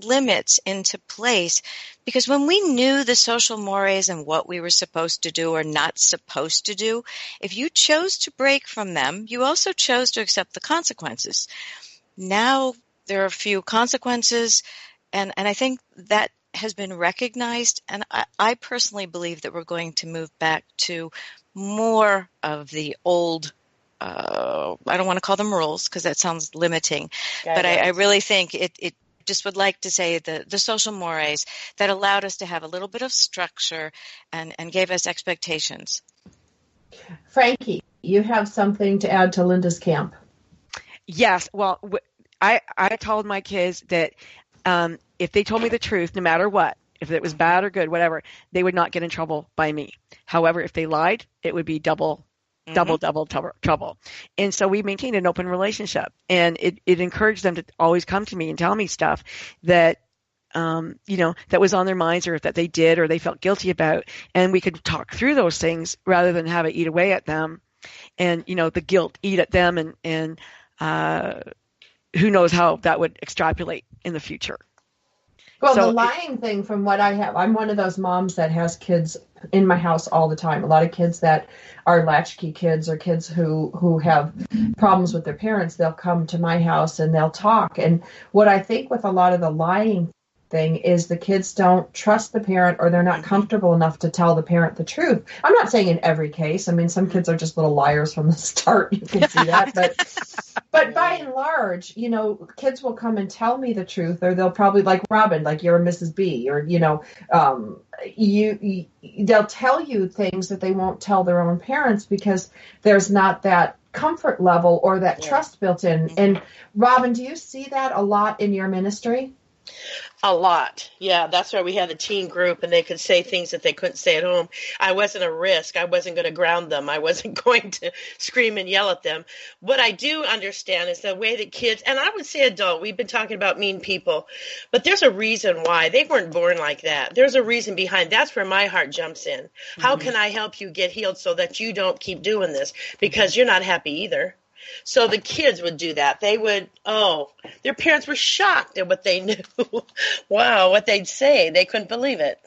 limits into place, because when we knew the social mores and what we were supposed to do or not supposed to do, if you chose to break from them, you also chose to accept the consequences. Now there are few consequences, and I think that has been recognized, and I personally believe that we're going to move back to more of the old, I don't want to call them rules because that sounds limiting, but I really think it just would like to say the social mores that allowed us to have a little bit of structure and gave us expectations. Frankie, you have something to add to Linda's camp. Yes. Well, I told my kids that if they told me the truth, no matter what, if it was bad or good, whatever, they would not get in trouble by me. However, if they lied, it would be double trouble. And so we maintained an open relationship, and it encouraged them to always come to me and tell me stuff that, that was on their minds or that they did or they felt guilty about. And we could talk through those things rather than have it eat away at them and, the guilt eat at them and who knows how that would extrapolate in the future. Well, the lying thing, from what I have, I'm one of those moms that has kids in my house all the time. A lot of kids that are latchkey kids or kids who have problems with their parents, they'll come to my house and they'll talk. And what I think with a lot of the lying thing is the kids don't trust the parent, or they're not comfortable enough to tell the parent the truth. I'm not saying in every case. I mean, some kids are just little liars from the start. You can see that. But by and large, kids will come and tell me the truth, or they'll probably, like Robyn, like you're a Mrs. B, or, they'll tell you things that they won't tell their own parents because there's not that comfort level or that trust built in. And Robyn, do you see that a lot in your ministry? A lot. Yeah, that's why we had a teen group, and they could say things that they couldn't say at home. I wasn't a risk. I wasn't going to ground them. I wasn't going to scream and yell at them. What I do understand is the way that kids, and I would say adult, we've been talking about mean people, but there's a reason why. They weren't born like that. There's a reason behind. That's where my heart jumps in. How can I help you get healed so that you don't keep doing this? Because you're not happy either. So the kids would do that. They would, their parents were shocked at what they knew. Wow, what they'd say. They couldn't believe it.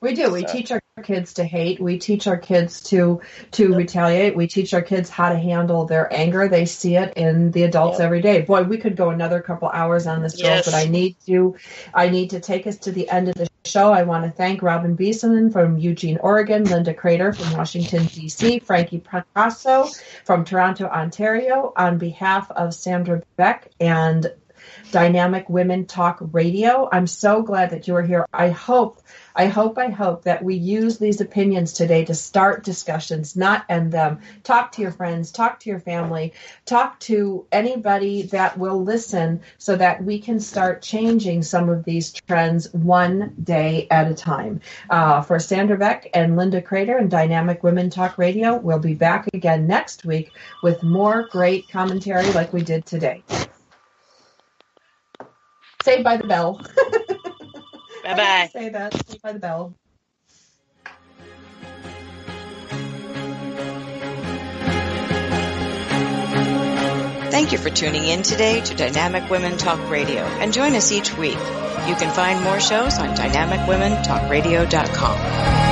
We do. We teach our kids to hate. We teach our kids to retaliate. We teach our kids how to handle their anger. They see it in the adults every day. Boy, we could go another couple hours on this, girls, but I need to take us to the end of the show. I want to thank Robyn Beseman from Eugene, Oregon, Linda Kreter from Washington, D.C., Frankie Picasso from Toronto, Ontario, on behalf of Sandra, Beck, and Dynamic Women Talk Radio. I'm so glad that you are here. I hope that we use these opinions today to start discussions, not end them. Talk to your friends, talk to your family, talk to anybody that will listen so that we can start changing some of these trends one day at a time. For Sandra Beck and Linda Kreter and Dynamic Women Talk Radio, we'll be back again next week with more great commentary like we did today. Saved by the bell. Bye-bye. Say that. Saved by the bell. Thank you for tuning in today to Dynamic Women Talk Radio, and join us each week. You can find more shows on dynamicwomentalkradio.com.